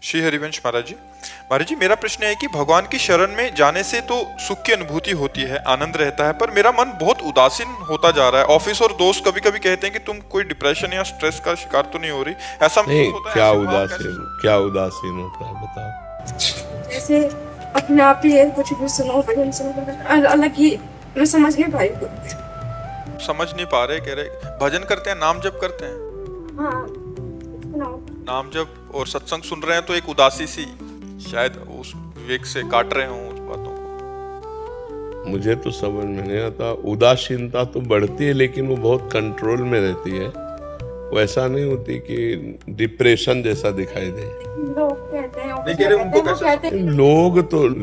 श्री हरिवंश महाराज जी मेरा प्रश्न है कि भगवान की शरण में जाने से तो सुख की अनुभूति होती है, आनंद रहता है, पर मेरा मन बहुत उदासीन होता जा रहा है। ऑफिस और दोस्त कभी कभी कहते हैं कि तुम कोई डिप्रेशन या स्ट्रेस का शिकार तो नहीं हो रही, ऐसा नहीं। होता है? क्या उदासीन होता है बताओ। जैसे अपने आप ही कुछ भी सुनो, भजन सुनो, अलग ही मैं समझ नहीं पाई कुछ। समझ नहीं पा रहे, कह रहे भजन करते हैं, नाम जप करते हैं। हाँ, सुनाओ। नाम जप और सत्संग सुन रहे हैं तो एक उदासी सी शायद उस विवेक से काट रहे हों उस बातों को। मुझे तो समझ में नहीं आता। उदासीनता तो बढ़ती है लेकिन वो बहुत कंट्रोल में रहती है, वो ऐसा नहीं होती कि डिप्रेशन जैसा दिखाई दे। लोग कहते हैं, नहीं कह रहे उनको कैसे? कहते हैं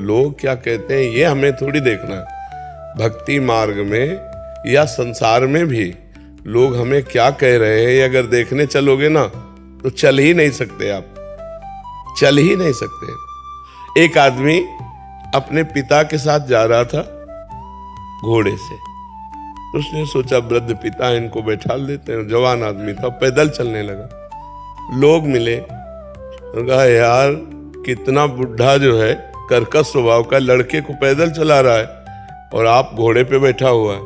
लोग क्या कहते हैं ये हमें थोड़ी देखना है। भक्ति मार्ग में या संसार में भी लोग हमें क्या कह रहे हैं, ये अगर देखने चलोगे ना तो चल ही नहीं सकते, आप चल ही नहीं सकते। एक आदमी अपने पिता के साथ जा रहा था घोड़े से, तो उसने सोचा वृद्ध पिता है, इनको बैठा देते हैं। जवान आदमी था, पैदल चलने लगा। लोग मिले, कहा यार कितना बुढ़ा जो है कर्कश स्वभाव का, लड़के को पैदल चला रहा है और आप घोड़े पे बैठा हुआ है।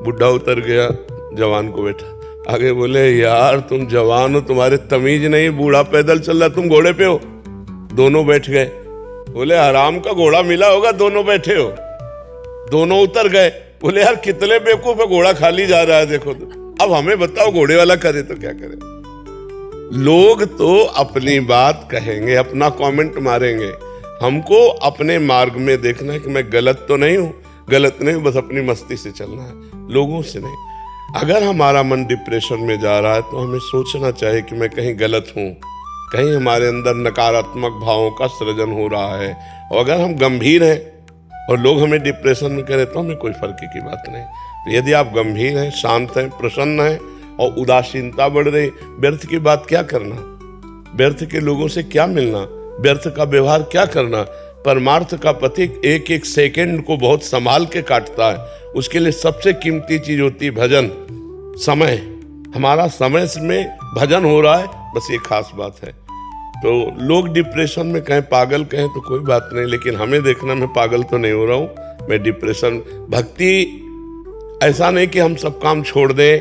बुढ़ा उतर गया, जवान को बैठा। आगे बोले यार तुम जवान हो, तुम्हारे तमीज नहीं, बूढ़ा पैदल चल रहा, तुम घोड़े पे हो। दोनों बैठ गए। बोले आराम का घोड़ा मिला होगा, दोनों बैठे हो। दोनों उतर गए। बोले यार कितने बेवकूफ है, घोड़ा खाली जा रहा है देखो तो। अब हमें बताओ घोड़े वाला करे तो क्या करे। लोग तो अपनी बात कहेंगे, अपना कमेंट मारेंगे। हमको अपने मार्ग में देखना है कि मैं गलत तो नहीं हूं, गलत नहीं, बस अपनी मस्ती से चलना है, लोगों से नहीं। अगर हमारा मन डिप्रेशन में जा रहा है तो हमें सोचना चाहिए कि मैं कहीं गलत हूं, कहीं हमारे अंदर नकारात्मक भावों का सृजन हो रहा है। और अगर हम गंभीर हैं और लोग हमें डिप्रेशन में कह रहे तो हमें कोई फर्क की बात नहीं। तो यदि आप गंभीर हैं, शांत हैं, प्रसन्न हैं और उदासीनता बढ़ रही, व्यर्थ की बात क्या करना, व्यर्थ के लोगों से क्या मिलना, व्यर्थ का व्यवहार क्या करना। परमार्थ का पथिक एक एक सेकंड को बहुत संभाल के काटता है। उसके लिए सबसे कीमती चीज होती है भजन, समय। हमारा समय में भजन हो रहा है, बस ये खास बात है। तो लोग डिप्रेशन में कहें, पागल कहें तो कोई बात नहीं, लेकिन हमें देखना मैं पागल तो नहीं हो रहा हूं, मैं डिप्रेशन। भक्ति ऐसा नहीं कि हम सब काम छोड़ दें,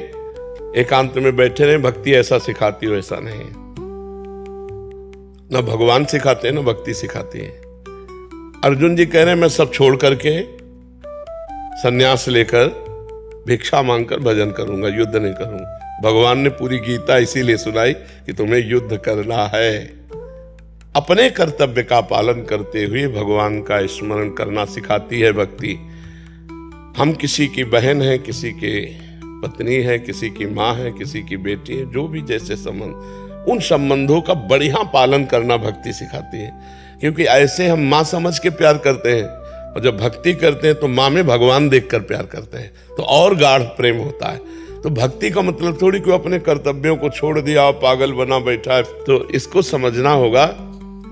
एकांत में बैठे रहें। भक्ति ऐसा सिखाती हो, ऐसा नहीं है। ना भगवान सिखाते हैं ना भक्ति सिखाती है। अर्जुन जी कह रहे हैं मैं सब छोड़ करके सन्यास लेकर भिक्षा मांगकर भजन करूंगा, युद्ध नहीं करूंगा। भगवान ने पूरी गीता इसीलिए सुनाई कि तुम्हें युद्ध करना है। अपने कर्तव्य का पालन करते हुए भगवान का स्मरण करना सिखाती है भक्ति। हम किसी की बहन है, किसी के पत्नी है, किसी की माँ है, किसी की बेटी है, जो भी जैसे संबंध, उन संबंधों का बढ़िया पालन करना भक्ति सिखाती है। क्योंकि ऐसे हम माँ समझ के प्यार करते हैं, और जब भक्ति करते हैं तो माँ में भगवान देखकर प्यार करते हैं, तो और गाढ़ प्रेम होता है। तो भक्ति का मतलब थोड़ी कोई अपने कर्तव्यों को छोड़ दिया, पागल बना बैठा है। तो इसको समझना होगा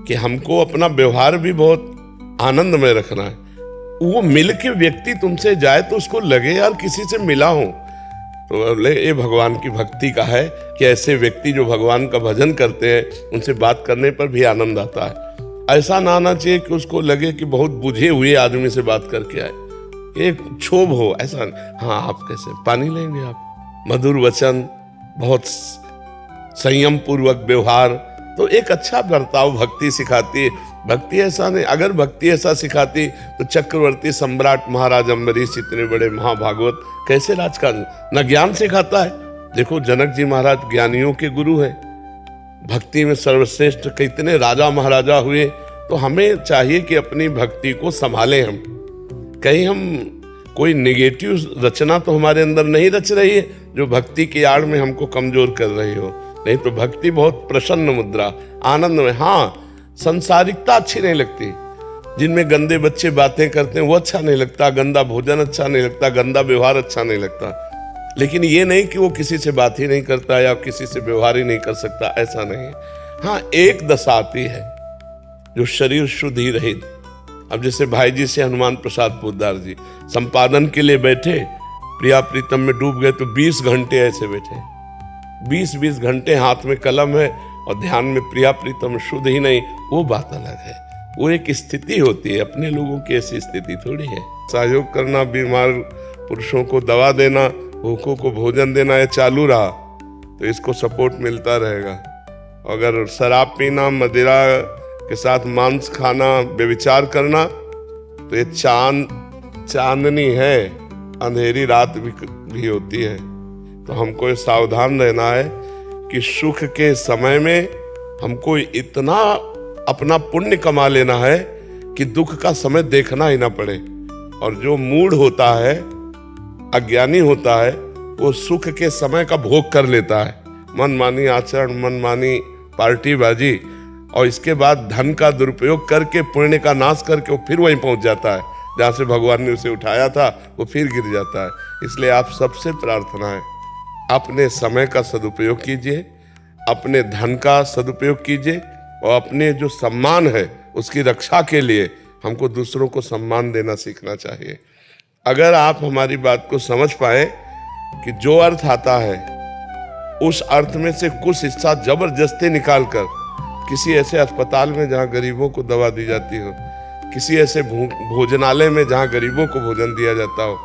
कि हमको अपना व्यवहार भी बहुत आनंद में रखना है। वो मिल के व्यक्ति तुमसे जाए तो उसको लगे यार किसी से मिला हूं। तो ये भगवान की भक्ति का है कि ऐसे व्यक्ति जो भगवान का भजन करते हैं उनसे बात करने पर भी आनंद आता है। ऐसा ना आना चाहिए कि उसको लगे कि बहुत बुझे हुए आदमी से बात करके आए, एक क्षोभ हो, ऐसा। हाँ आप कैसे, पानी लेंगे आप, मधुर वचन, बहुत संयम पूर्वक व्यवहार, तो एक अच्छा बर्ताव भक्ति सिखाती है। भक्ति ऐसा नहीं, अगर भक्ति ऐसा सिखाती तो चक्रवर्ती सम्राट महाराज अम्बरीश इतने बड़े महाभागवत कैसे राजकाज न ज्ञान सिखाता है। देखो जनक जी महाराज ज्ञानियों के गुरु हैं, भक्ति में सर्वश्रेष्ठ कितने राजा महाराजा हुए। तो हमें चाहिए कि अपनी भक्ति को संभालें। हम कहीं हम कोई नेगेटिव रचना तो हमारे अंदर नहीं रच रही है जो भक्ति की आड़ में हमको कमजोर कर रही हो। नहीं तो भक्ति बहुत प्रसन्न मुद्रा, आनंद में। हाँ, संसारिकता अच्छी नहीं लगती, जिनमें गंदे बच्चे बातें करते हैं वो अच्छा नहीं लगता, गंदा भोजन अच्छा नहीं लगता, गंदा व्यवहार अच्छा नहीं लगता। लेकिन ये नहीं कि वो किसी से बात ही नहीं करता या किसी से व्यवहार ही नहीं कर सकता, ऐसा नहीं है। हाँ, एक दशा आती है जो शरीर शुद्ध ही रहित। अब जैसे भाई जी से हनुमान प्रसाद पोद्दार जी संपादन के लिए बैठे, प्रिया प्रीतम में डूब गए तो 20 घंटे ऐसे बैठे, 20-20 घंटे हाथ में कलम है और ध्यान में प्रिया प्रीतम शुद्ध ही नहीं, वो बात अलग है। वो एक स्थिति होती है, अपने लोगों की ऐसी स्थिति थोड़ी है। सहयोग करना, बीमार पुरुषों को दवा देना, भूखों को भोजन देना, ये चालू रहा तो इसको सपोर्ट मिलता रहेगा। अगर शराब पीना, मदिरा के साथ मांस खाना, व्यभिचार करना, तो ये चांदनी है, अंधेरी रात भी होती है। तो हमको ये सावधान रहना है कि सुख के समय में हमको इतना अपना पुण्य कमा लेना है कि दुख का समय देखना ही ना पड़े। और जो मूढ़ होता है, अज्ञानी होता है, वो सुख के समय का भोग कर लेता है, मनमानी आचरण, मनमानी पार्टीबाजी, और इसके बाद धन का दुरुपयोग करके, पुण्य का नाश करके वो फिर वहीं पहुंच जाता है जहाँ से भगवान ने उसे उठाया था, वो फिर गिर जाता है। इसलिए आप सबसे प्रार्थना है, अपने समय का सदुपयोग कीजिए, अपने धन का सदुपयोग कीजिए, और अपने जो सम्मान है उसकी रक्षा के लिए हमको दूसरों को सम्मान देना सीखना चाहिए। अगर आप हमारी बात को समझ पाए कि जो अर्थ आता है उस अर्थ में से कुछ हिस्सा जबरदस्ती निकाल कर किसी ऐसे अस्पताल में जहाँ गरीबों को दवा दी जाती हो, किसी ऐसे भोजनालय में जहाँ गरीबों को भोजन दिया जाता हो,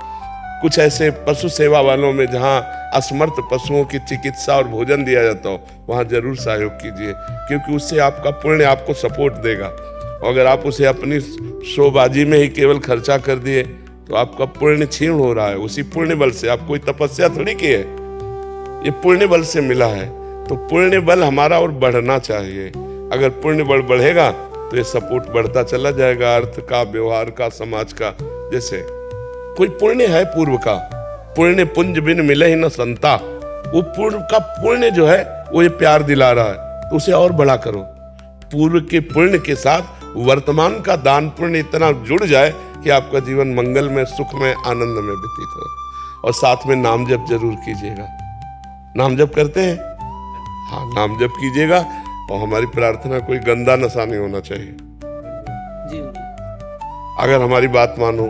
कुछ ऐसे पशु सेवा वालों में जहाँ असमर्थ पशुओं की चिकित्सा और भोजन दिया जाता हो, वहाँ जरूर सहयोग कीजिए, क्योंकि उससे आपका पुण्य आपको सपोर्ट देगा। और अगर आप उसे अपनी शोबाजी में ही केवल खर्चा कर दिए तो आपका पुण्य क्षीण हो रहा है। उसी पुण्य बल से, आप कोई तपस्या थोड़ी की है, ये पुण्य बल से मिला है। तो पुण्य बल हमारा और बढ़ना चाहिए। अगर पुण्य बल बढ़ेगा तो ये सपोर्ट बढ़ता चला जाएगा, अर्थ का, व्यवहार का, समाज का। जैसे कोई पुण्य है पूर्व का, पुण्य पुंज बिन मिले ही न संता, वो पूर्व का पुण्य जो है वो ये प्यार दिला रहा है, तो उसे और बड़ा करो। पूर्व के पुण्य के साथ वर्तमान का दान पुण्य इतना जुड़ जाए कि आपका जीवन मंगल में, सुख में, आनंद में व्यतीत हो। और साथ में नाम जप जरूर कीजिएगा। नाम जप करते हैं? हाँ, नाम जप कीजिएगा। और हमारी प्रार्थना, कोई गंदा नशा नहीं होना चाहिए जी। अगर हमारी बात मानो,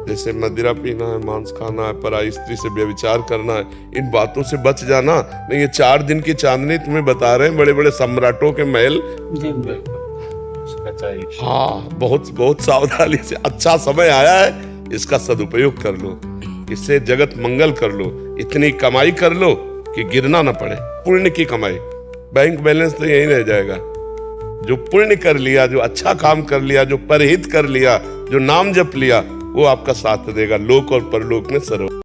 जैसे मदिरा पीना है, मांस खाना है, पराई स्त्री से व्यभिचार करना है, इन बातों से बच जाना। नहीं, ये 4 दिन की चांदनी तुम्हें बता रहे हैं, बड़े बड़े सम्राटों के महल। हाँ, बहुत बहुत सावधानी से। अच्छा समय आया है, इसका सदुपयोग कर लो, इससे जगत मंगल कर लो, इतनी कमाई कर लो कि गिरना ना पड़े। पुण्य की कमाई, बैंक बैलेंस तो यही रह जाएगा। जो पुण्य कर लिया, जो अच्छा काम कर लिया, जो परहित कर लिया, जो नाम जप लिया, वो आपका साथ देगा लोक और परलोक में सर्व।